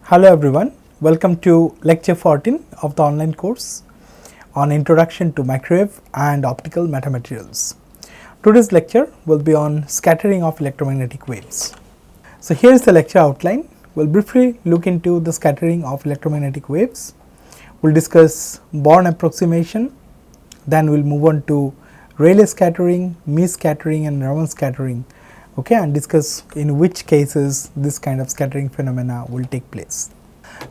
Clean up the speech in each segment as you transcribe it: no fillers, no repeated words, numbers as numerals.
Hello everyone, welcome to lecture 14 of the online course on Introduction to Microwave and Optical Metamaterials. Today's lecture will be on scattering of electromagnetic waves. So here is the lecture outline. We will briefly look into the scattering of electromagnetic waves. We will discuss Born approximation, then we will move on to Rayleigh scattering, Mie scattering and Raman scattering, and discuss in which cases this kind of scattering phenomena will take place.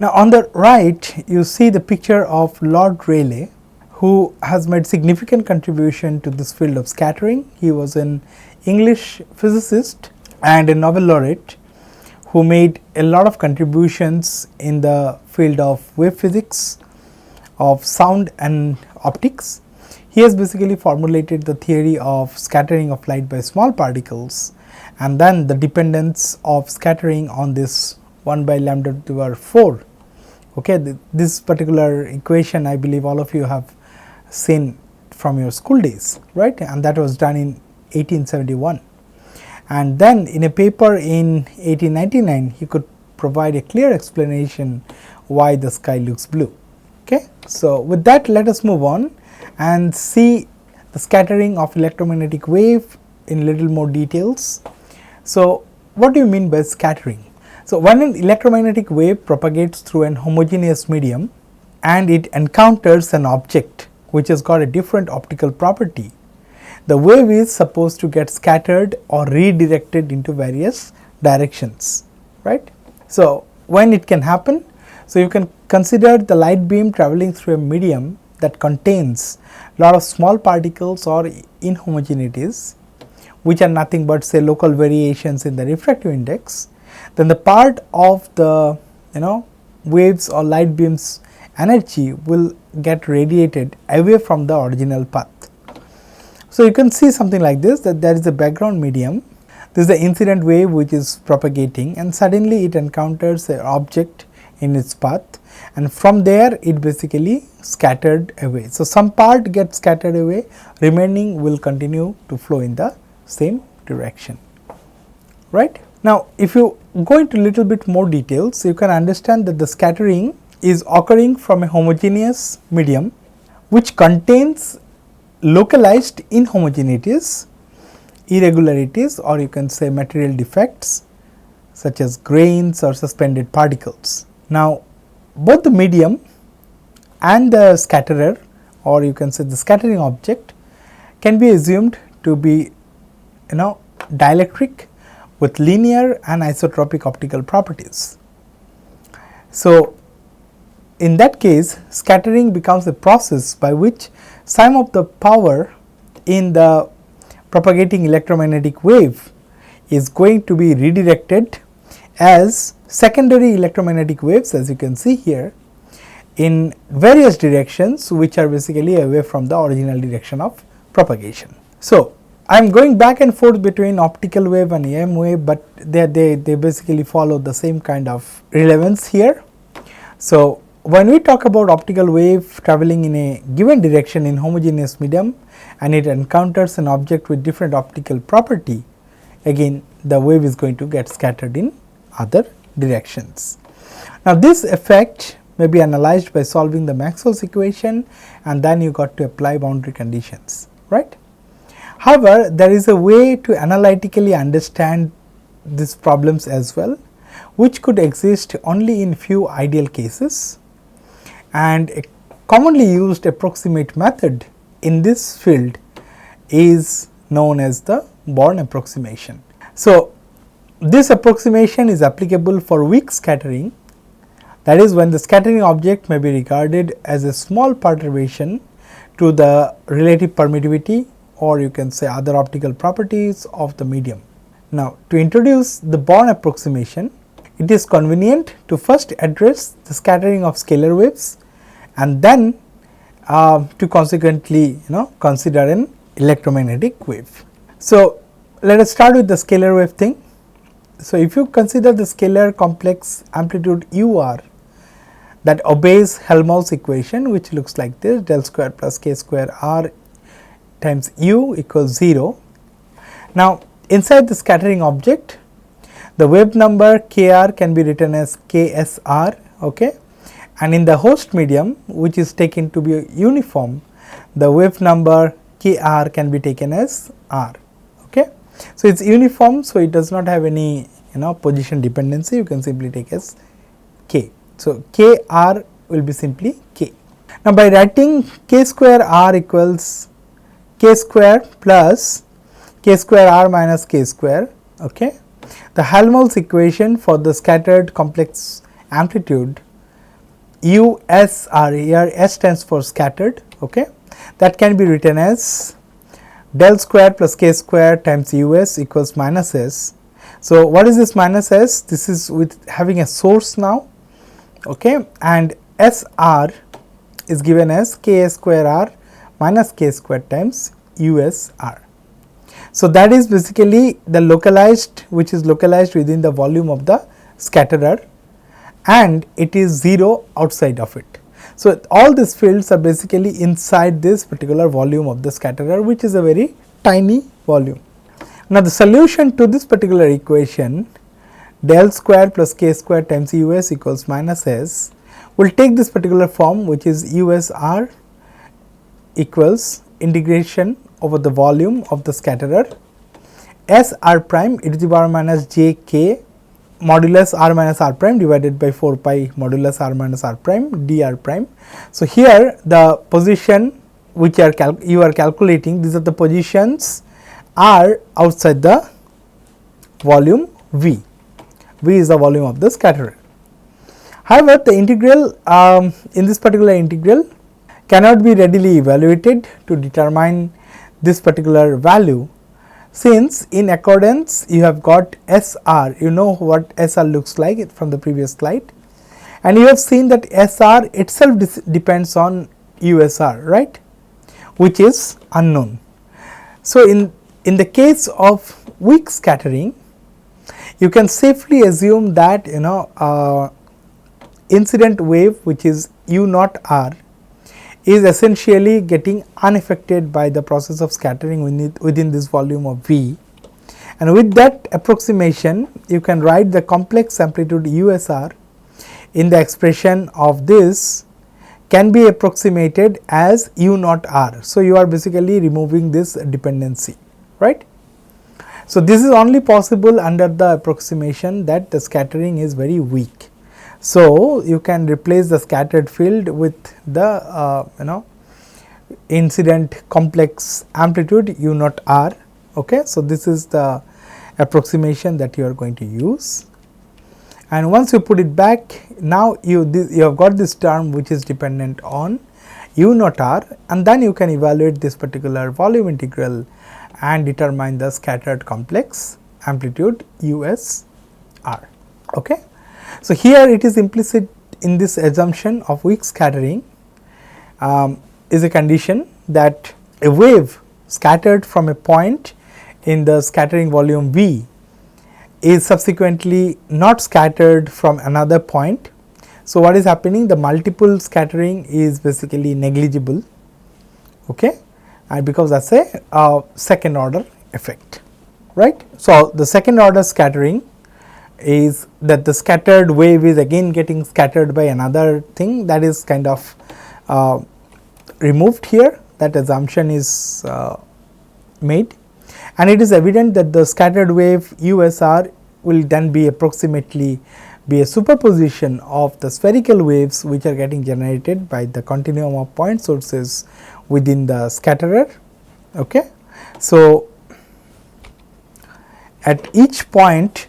Now on the right you see the picture of Lord Rayleigh, who has made significant contribution to this field of scattering. He was an English physicist and a Nobel laureate who made a lot of contributions in the field of wave physics, of sound and optics. He has basically formulated the theory of scattering of light by small particles and then the dependence of scattering on this 1 by lambda to the power 4. This particular equation I believe all of you have seen from your school days, right, and that was done in 1871. And then in a paper in 1899 he could provide a clear explanation why the sky looks blue. So with that, let us move on and see the scattering of electromagnetic wave in little more details. So what do you mean by scattering? So when an electromagnetic wave propagates through an homogeneous medium and it encounters an object which has got a different optical property, the wave is supposed to get scattered or redirected into various directions, right. So when it can happen? So you can consider the light beam travelling through a medium that contains lot of small particles or inhomogeneities, which are nothing but say local variations in the refractive index. Then the part of the waves or light beams energy will get radiated away from the original path. So you can see something like this, that there is a background medium, this is the incident wave which is propagating, and suddenly it encounters an object in its path, and from there it basically scattered away. So some part gets scattered away, remaining will continue to flow in the same direction, right. Now if you go into little bit more details, you can understand that the scattering is occurring from a homogeneous medium which contains localized inhomogeneities, irregularities, or you can say material defects such as grains or suspended particles. Now both the medium and the scatterer, or you can say the scattering object, can be assumed to be dielectric with linear and isotropic optical properties. So in that case, scattering becomes a process by which some of the power in the propagating electromagnetic wave is going to be redirected as secondary electromagnetic waves, as you can see here, in various directions which are basically away from the original direction of propagation. So I am going back and forth between optical wave and EM wave, but they basically follow the same kind of relevance here. So when we talk about optical wave travelling in a given direction in homogeneous medium and it encounters an object with different optical property, again the wave is going to get scattered in other directions. Now this effect may be analyzed by solving the Maxwell's equation, and then you got to apply boundary conditions, right. However, there is a way to analytically understand these problems as well, which could exist only in few ideal cases, and a commonly used approximate method in this field is known as the Born approximation. So this approximation is applicable for weak scattering, that is when the scattering object may be regarded as a small perturbation to the relative permittivity, or you can say other optical properties of the medium. Now to introduce the Born approximation, it is convenient to first address the scattering of scalar waves and then to consequently consider an electromagnetic wave. So let us start with the scalar wave thing. So if you consider the scalar complex amplitude UR that obeys Helmholtz equation, which looks like this: del square plus k square R times u equals 0. Now inside the scattering object, The wave number Kr can be written as Ksr, okay, and in the host medium, which is taken to be uniform, the wave number Kr can be taken as R, okay. So, it is uniform, so it does not have any position dependency, you can simply take as K. So, Kr will be simply K. Now, by writing K square R equals K square plus K square R minus K square, okay, the Helmholtz equation for the scattered complex amplitude USR, here S stands for scattered, okay, that can be written as del square plus K square times US equals minus S. So, what is this minus S? This is with having a source now, okay, and SR is given as K square R minus K square times USR. So, that is basically the localized, which is localized within the volume of the scatterer, and it is 0 outside of it. So, all these fields are basically inside this particular volume of the scatterer, which is a very tiny volume. Now, the solution to this particular equation, del square plus K square times US equals minus S, will take this particular form, which is USR equals integration over the volume of the scatterer S r prime e to the power minus j k modulus r minus r prime divided by 4 pi modulus r minus r prime dr prime. So, here the position which you are calculating, these are the positions are outside the volume V. V is the volume of the scatterer. However, the integral in this particular integral cannot be readily evaluated to determine this particular value, since in accordance you have got SR, you know what SR looks like from the previous slide, and you have seen that SR itself depends on USR, right, which is unknown. So, in the case of weak scattering, you can safely assume that incident wave, which is U naught R, is essentially getting unaffected by the process of scattering within this volume of V, and with that approximation you can write the complex amplitude USR in the expression of this can be approximated as U naught R. So, you are basically removing this dependency, right. So, this is only possible under the approximation that the scattering is very weak. So, you can replace the scattered field with the incident complex amplitude U naught R, okay. So, this is the approximation that you are going to use, and once you put it back, now you have got this term which is dependent on U naught R, and then you can evaluate this particular volume integral and determine the scattered complex amplitude USR, okay. So, here it is implicit in this assumption of weak scattering is a condition that a wave scattered from a point in the scattering volume V is subsequently not scattered from another point. So, what is happening? The multiple scattering is basically negligible, okay, and because that is a second order effect, right. So, the second order scattering is that the scattered wave is again getting scattered by another thing, that is kind of removed here, that assumption is made, and it is evident that the scattered wave USR will then be approximately be a superposition of the spherical waves which are getting generated by the continuum of point sources within the scatterer, okay. So, at each point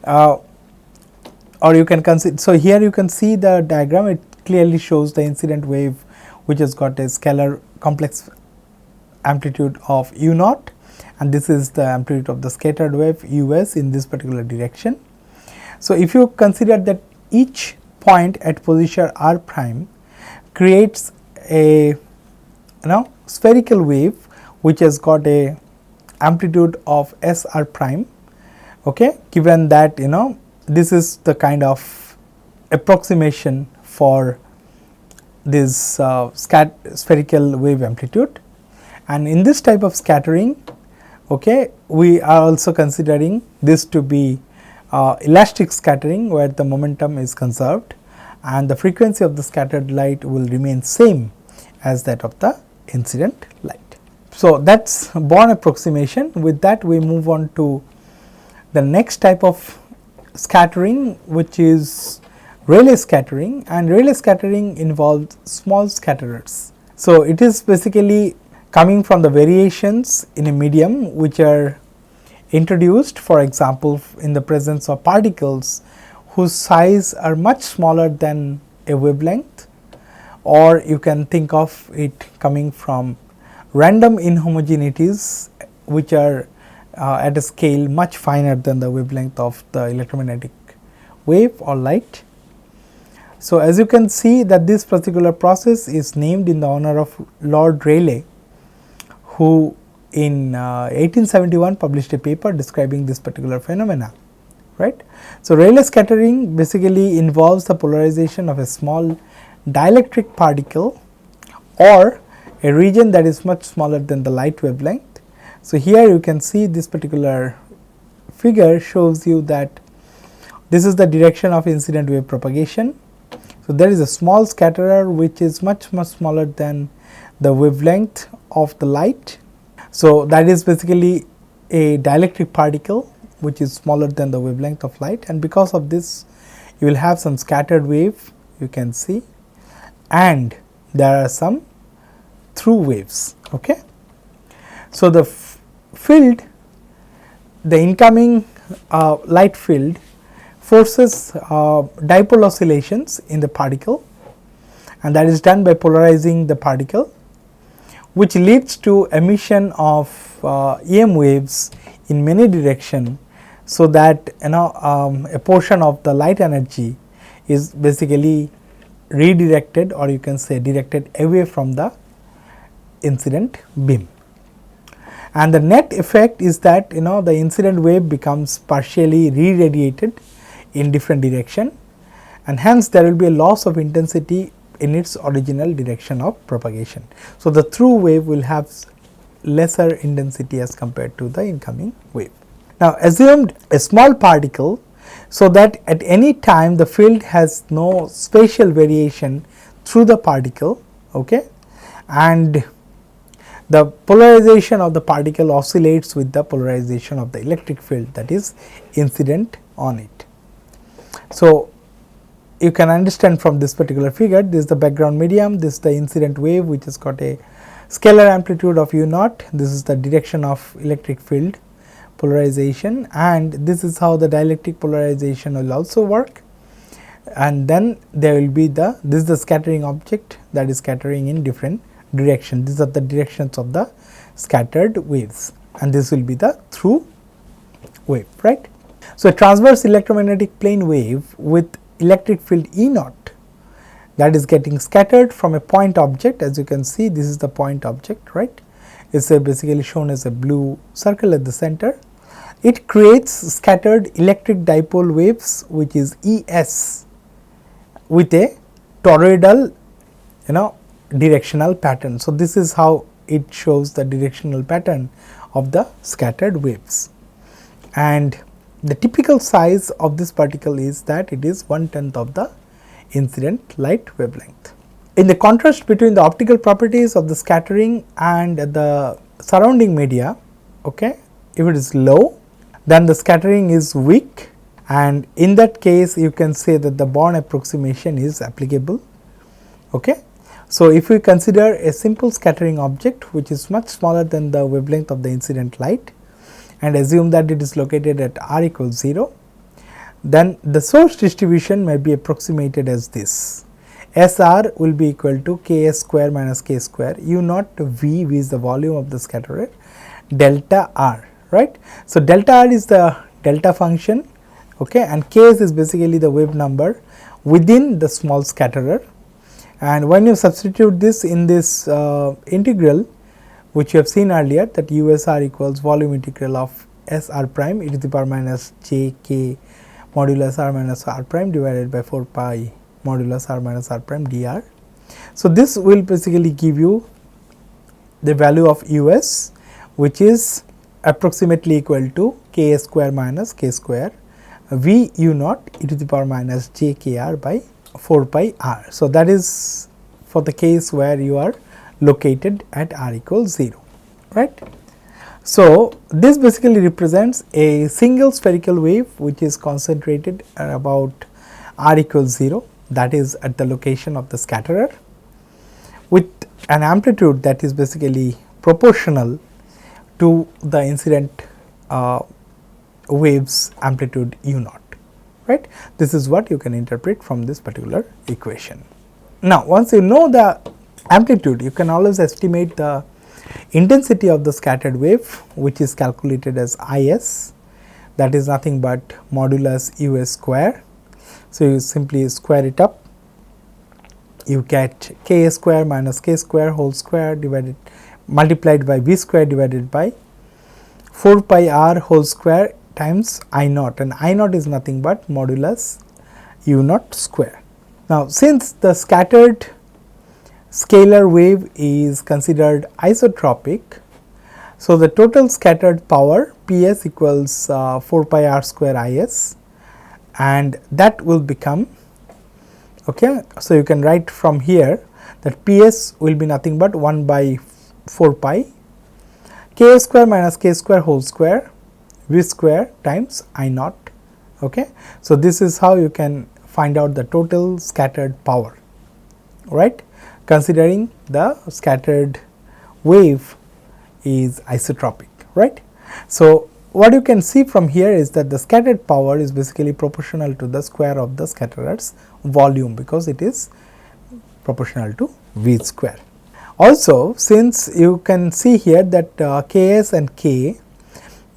or you can consider, so here you can see the diagram, it clearly shows the incident wave which has got a scalar complex amplitude of U naught, and this is the amplitude of the scattered wave US in this particular direction. So, if you consider that each point at position r prime creates a spherical wave which has got a amplitude of S r prime, okay, given that this is the kind of approximation for this spherical wave amplitude, and in this type of scattering, okay, we are also considering this to be elastic scattering where the momentum is conserved and the frequency of the scattered light will remain same as that of the incident light. So, that is Born approximation. With that we move on to the next type of scattering, which is Rayleigh scattering, and Rayleigh scattering involves small scatterers. So, it is basically coming from the variations in a medium which are introduced, for example, in the presence of particles whose size are much smaller than a wavelength, or you can think of it coming from random inhomogeneities which are at a scale much finer than the wavelength of the electromagnetic wave or light. So, as you can see that this particular process is named in the honor of Lord Rayleigh, who in 1871 published a paper describing this particular phenomena, right. So, Rayleigh scattering basically involves the polarization of a small dielectric particle or a region that is much smaller than the light wavelength. So, here you can see this particular figure shows you that this is the direction of incident wave propagation. So, there is a small scatterer which is much smaller than the wavelength of the light. So, that is basically a dielectric particle which is smaller than the wavelength of light, and because of this you will have some scattered wave you can see, and there are some through waves. Okay. So, the field, the incoming light field forces dipole oscillations in the particle, and that is done by polarizing the particle, which leads to emission of EM waves in many directions. So, that a portion of the light energy is basically redirected, or you can say directed away from the incident beam, and the net effect is that the incident wave becomes partially re-radiated in different direction, and hence there will be a loss of intensity in its original direction of propagation. So, the through wave will have lesser intensity as compared to the incoming wave. Now, assumed a small particle, so that at any time the field has no spatial variation through the particle, okay, and the polarization of the particle oscillates with the polarization of the electric field that is incident on it. So, you can understand from this particular figure, this is the background medium, this is the incident wave which has got a scalar amplitude of u naught, this is the direction of electric field polarization, and this is how the dielectric polarization will also work, and then there will be this is the scattering object that is scattering in different direction. These are the directions of the scattered waves, and this will be the through wave, right. So, a transverse electromagnetic plane wave with electric field E naught that is getting scattered from a point object, as you can see this is the point object, right. It is basically shown as a blue circle at the center. It creates scattered electric dipole waves which is ES with a toroidal directional pattern. So, this is how it shows the directional pattern of the scattered waves, and the typical size of this particle is that it is 1/10 of the incident light wavelength. In the contrast between the optical properties of the scattering and the surrounding media, okay, if it is low, then the scattering is weak, and in that case you can say that the Born approximation is applicable. Okay. So, if we consider a simple scattering object which is much smaller than the wavelength of the incident light and assume that it is located at r equals 0, then the source distribution may be approximated as this. SR will be equal to Ks square minus K square, U naught V is the volume of the scatterer, delta R, right. So, delta R is the delta function, okay, and Ks is basically the wave number within the small scatterer. And when you substitute this in this integral which you have seen earlier, that USR equals volume integral of SR prime e to the power minus j k modulus r minus r prime divided by 4 pi modulus r minus r prime dr. So, this will basically give you the value of US which is approximately equal to K square minus K square V u naught e to the power minus j k r by 4 pi r. So, that is for the case where you are located at r equals 0, right. So, this basically represents a single spherical wave which is concentrated at about r equals 0, that is at the location of the scatterer, with an amplitude that is basically proportional to the incident wave's amplitude u naught, right. This is what you can interpret from this particular equation. Now, once you know the amplitude, you can always estimate the intensity of the scattered wave, which is calculated as Is, that is nothing but modulus us square. So, you simply square it up, you get k square minus k square whole square divided multiplied by v square divided by 4 pi r whole square times I naught, and I naught is nothing but modulus u naught square. Now, since the scattered scalar wave is considered isotropic, so the total scattered power P s equals 4 pi r square I s, and that will become, okay. So, you can write from here that P s will be nothing but 1 by 4 pi k square minus k square whole square v square times I naught, okay. So, this is how you can find out the total scattered power, right, considering the scattered wave is isotropic, right. So, what you can see from here is that the scattered power is basically proportional to the square of the scatterer's volume, because it is proportional to v square. Also, since you can see here that Ks and K,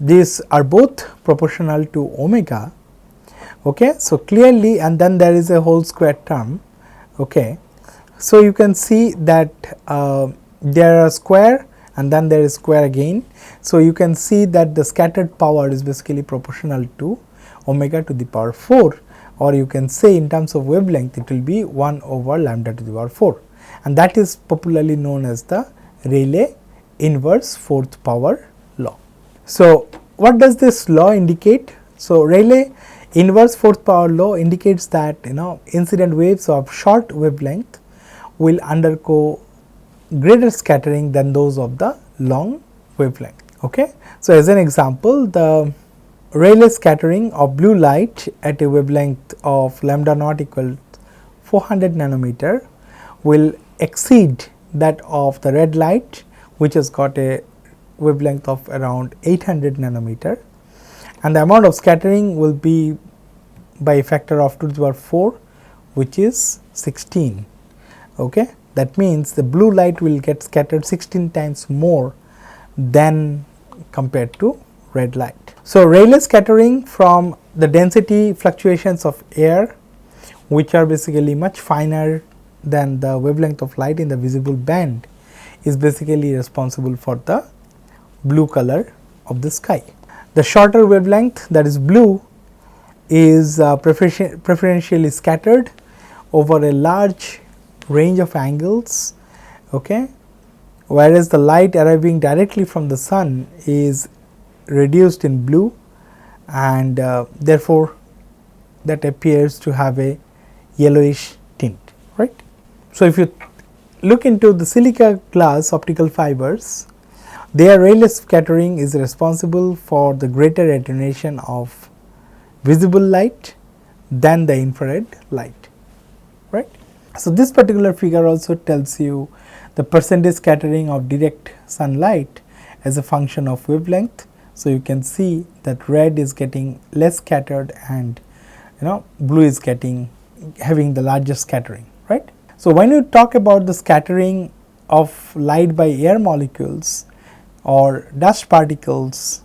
these are both proportional to omega, okay. So, clearly, and then there is a whole square term, okay. So, you can see that there are square and then there is square again. So, you can see that the scattered power is basically proportional to omega to the power 4, or you can say in terms of wavelength it will be 1 over lambda to the power 4, and that is popularly known as the Rayleigh inverse fourth power law. So, what does this law indicate? So, Rayleigh inverse fourth power law indicates that incident waves of short wavelength will undergo greater scattering than those of the long wavelength, okay. So, as an example, the Rayleigh scattering of blue light at a wavelength of lambda naught equal 400 nanometer will exceed that of the red light, which has got a wavelength of around 800 nanometer, and the amount of scattering will be by a factor of 2 to the power 4, which is 16, okay. That means the blue light will get scattered 16 times more than compared to red light. So, Rayleigh scattering from the density fluctuations of air, which are basically much finer than the wavelength of light in the visible band, is basically responsible for the blue color of the sky. The shorter wavelength, that is blue, is preferentially scattered over a large range of angles, okay, whereas the light arriving directly from the sun is reduced in blue, and therefore, that appears to have a yellowish tint, right. So, if you look into the silica glass optical fibers, their Rayleigh scattering is responsible for the greater attenuation of visible light than the infrared light, right. So, this particular figure also tells you the percentage scattering of direct sunlight as a function of wavelength. So, you can see that red is getting less scattered and blue is having the largest scattering, right. So, when you talk about the scattering of light by air molecules or dust particles,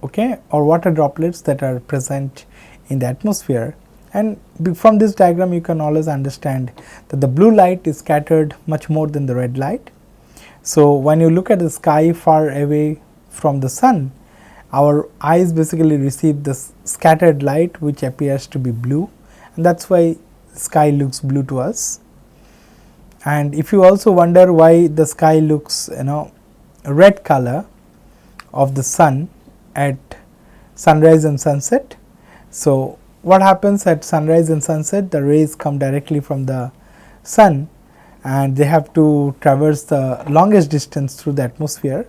okay, or water droplets that are present in the atmosphere, and from this diagram you can always understand that the blue light is scattered much more than the red light. So, when you look at the sky far away from the sun, our eyes basically receive this scattered light which appears to be blue, and that is why the sky looks blue to us. And if you also wonder why the sky looks red color of the sun at sunrise and sunset, so what happens at sunrise and sunset, the rays come directly from the sun and they have to traverse the longest distance through the atmosphere.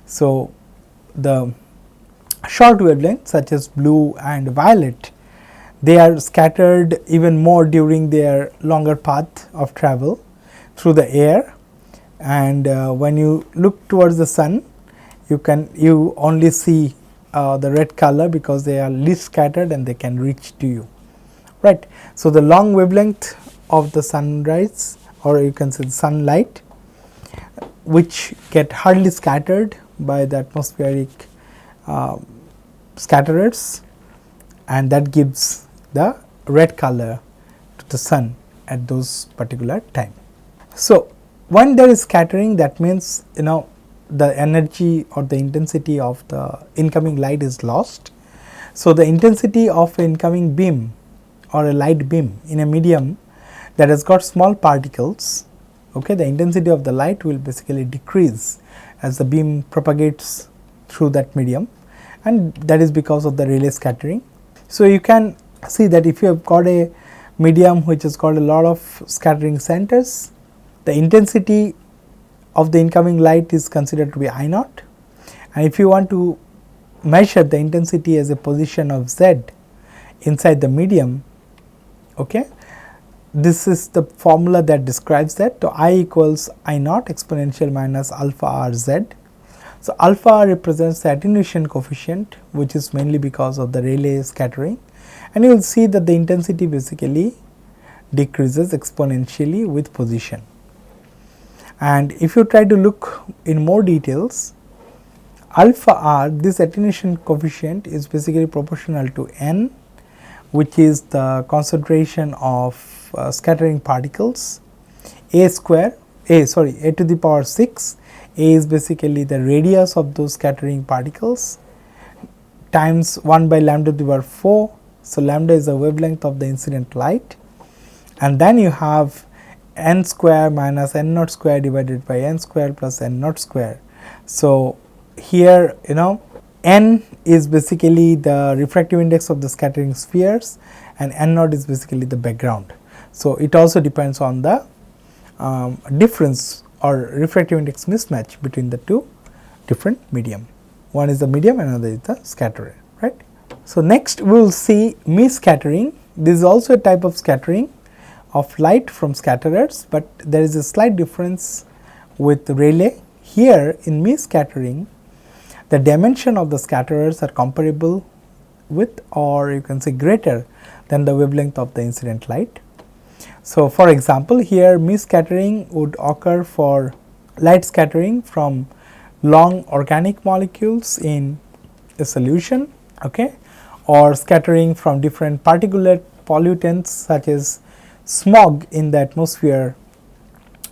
So, the short wavelengths such as blue and violet, they are scattered even more during their longer path of travel through the air, and when you look towards the sun, you only see the red color because they are least scattered and they can reach to you, right. So, the long wavelength of the sunrise, or you can say the sunlight, which get hardly scattered by the atmospheric scatterers, and that gives the red color to the sun at those particular time. So, when there is scattering, that means the energy or the intensity of the incoming light is lost. So, the intensity of incoming beam or a light beam in a medium that has got small particles, okay, the intensity of the light will basically decrease as the beam propagates through that medium, and that is because of the Rayleigh scattering. So, you can see that if you have got a medium which has got a lot of scattering centers, the intensity of the incoming light is considered to be I naught, and if you want to measure the intensity as a position of z inside the medium, okay, this is the formula that describes that. So, I equals I naught exponential minus alpha r z. So, alpha r represents the attenuation coefficient, which is mainly because of the Rayleigh scattering, and you will see that the intensity basically decreases exponentially with position. And if you try to look in more details, alpha r, this attenuation coefficient is basically proportional to n, which is the concentration of scattering particles, a to the power 6, a is basically the radius of those scattering particles, times 1 by lambda to the power 4. So, lambda is the wavelength of the incident light, and then you have n square minus n naught square divided by n square plus n naught square. So, here n is basically the refractive index of the scattering spheres, and n naught is basically the background. So, it also depends on the difference or refractive index mismatch between the two different medium. One is the medium, another is the scatterer, right. So, next we will see Mie scattering. This is also a type of scattering of light from scatterers, but there is a slight difference with Rayleigh. Here in Mie scattering, the dimension of the scatterers are comparable with, or you can say greater than, the wavelength of the incident light. So, for example, here Mie scattering would occur for light scattering from long organic molecules in a solution, okay, or scattering from different particulate pollutants such as smog in the atmosphere,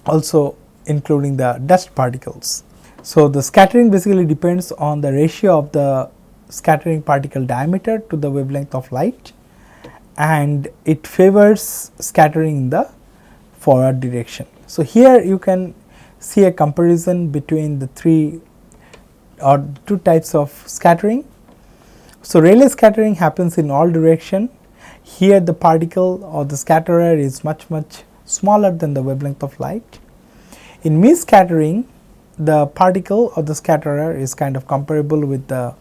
also including the dust particles. So, the scattering basically depends on the ratio of the scattering particle diameter to the wavelength of light, and it favors scattering in the forward direction. So, here you can see a comparison between the two types of scattering. So, Rayleigh scattering happens in all direction. Here the particle or the scatterer is much smaller than the wavelength of light. In Mie scattering, the particle or the scatterer is kind of comparable with the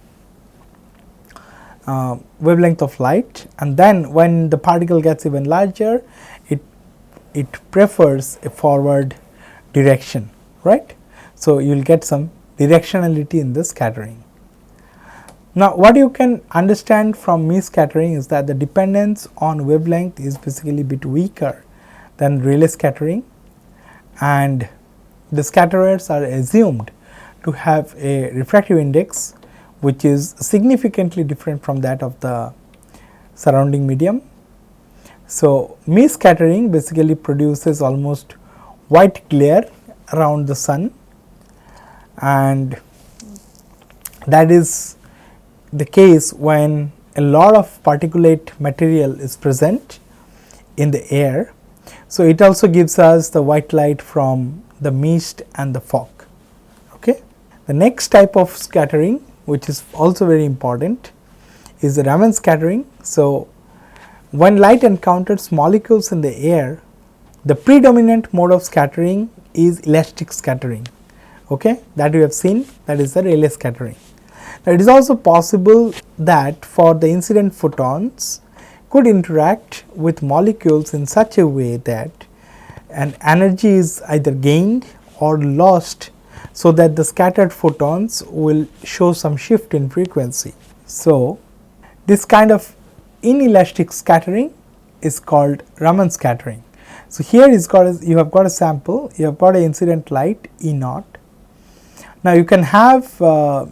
wavelength of light, and then when the particle gets even larger, it prefers a forward direction, right. So, you will get some directionality in the scattering. Now, what you can understand from Mie scattering is that the dependence on wavelength is basically a bit weaker than Rayleigh scattering, and the scatterers are assumed to have a refractive index which is significantly different from that of the surrounding medium. So, Mie scattering basically produces almost white glare around the sun, and that is the case when a lot of particulate material is present in the air. So, it also gives us the white light from the mist and the fog. Okay. The next type of scattering, which is also very important, is the Raman scattering. So, when light encounters molecules in the air, the predominant mode of scattering is elastic scattering, okay, that we have seen, that is the Rayleigh scattering. Now, it is also possible that for the incident photons could interact with molecules in such a way that an energy is either gained or lost, so that the scattered photons will show some shift in frequency. So, this kind of inelastic scattering is called Raman scattering. So, here you have got a sample, you have got an incident light E naught. Now, you can have a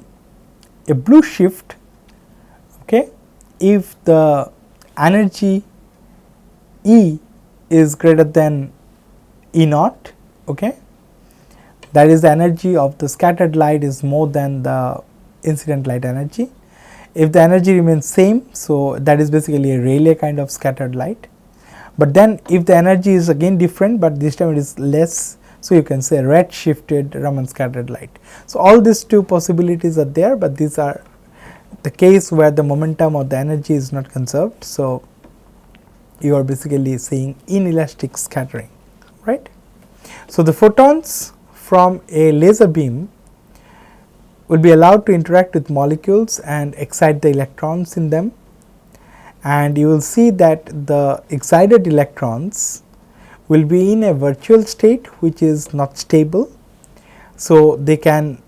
blue shift, okay, if the energy E is greater than E naught, okay, that is the energy of the scattered light is more than the incident light energy. If the energy remains same, so that is basically a Rayleigh kind of scattered light. But then if the energy is again different, but this time it is less, so you can say red shifted Raman scattered light. So, all these two possibilities are there, but these are the case where the momentum or the energy is not conserved. So, you are basically seeing inelastic scattering, right. So, the photons from a laser beam will be allowed to interact with molecules and excite the electrons in them, and you will see that the excited electrons will be in a virtual state which is not stable. So, they can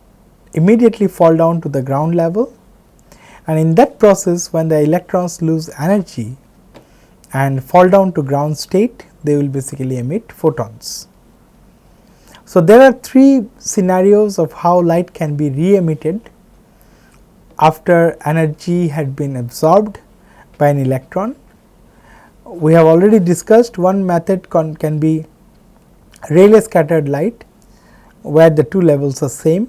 immediately fall down to the ground level, and in that process when the electrons lose energy and fall down to ground state, they will basically emit photons. So, there are three scenarios of how light can be re-emitted after energy had been absorbed by an electron. We have already discussed one method can be Rayleigh scattered light, where the two levels are same.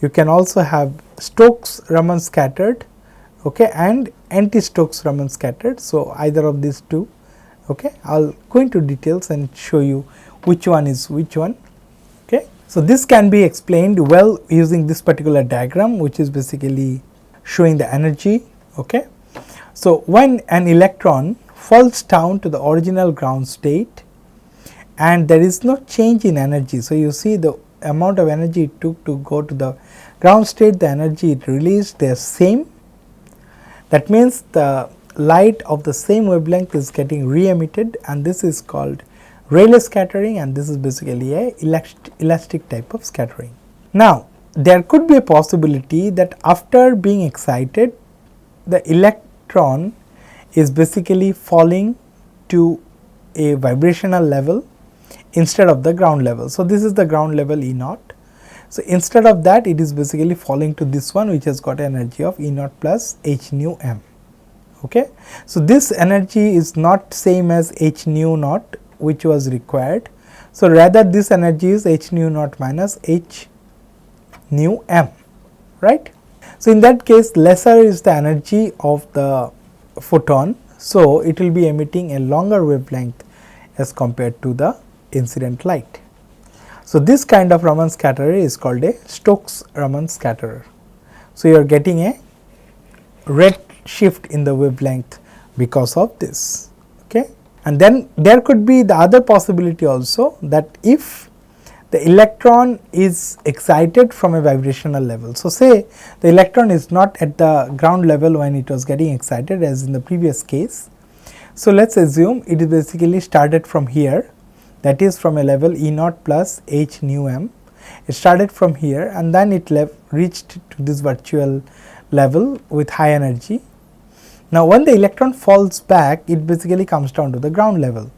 You can also have Stokes Raman scattered, okay, and anti-Stokes Raman scattered. So, either of these two, okay. I will go into details and show you which one is which one. Okay. So, this can be explained well using this particular diagram, which is basically showing the energy. Okay. So, when an electron falls down to the original ground state and there is no change in energy. So, you see the amount of energy it took to go to the ground state, the energy it released, they are same. That means, the light of the same wavelength is getting re-emitted, and this is called Rayleigh scattering, and this is basically a elastic type of scattering. Now, there could be a possibility that after being excited, the electron is basically falling to a vibrational level instead of the ground level. So, this is the ground level E naught. So, instead of that, it is basically falling to this one, which has got energy of E naught plus h nu m. Okay. So, this energy is not same as h nu naught, which was required. So, rather this energy is h nu naught minus h nu m, right. So, in that case, lesser is the energy of the photon. So, it will be emitting a longer wavelength as compared to the incident light. So, this kind of Raman scatterer is called a Stokes Raman scatterer. So, you are getting a red shift in the wavelength because of this. Okay. And then there could be the other possibility also, that if the electron is excited from a vibrational level. So, say the electron is not at the ground level when it was getting excited, as in the previous case. So, let us assume it is basically started from here, that is from a level E naught plus h nu m. It started from here and then it reached to this virtual level with high energy. Now, when the electron falls back, it basically comes down to the ground level.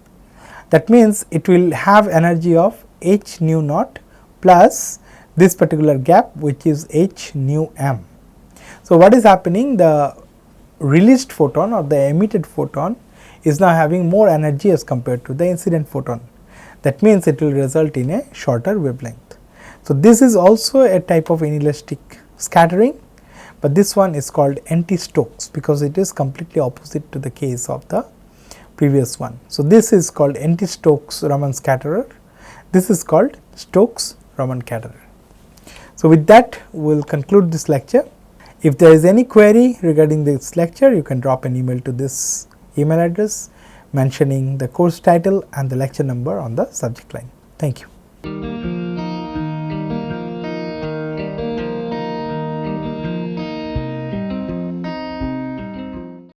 That means, it will have energy of h nu naught plus this particular gap, which is h nu m. So, what is happening? The released photon or the emitted photon is now having more energy as compared to the incident photon. That means, it will result in a shorter wavelength. So, this is also a type of inelastic scattering, but this one is called anti-Stokes, because it is completely opposite to the case of the previous one. So, this is called anti-Stokes Raman scatterer, this is called Stokes Raman scatterer. So, with that we will conclude this lecture. If there is any query regarding this lecture, you can drop an email to this email address mentioning the course title and the lecture number on the subject line. Thank you.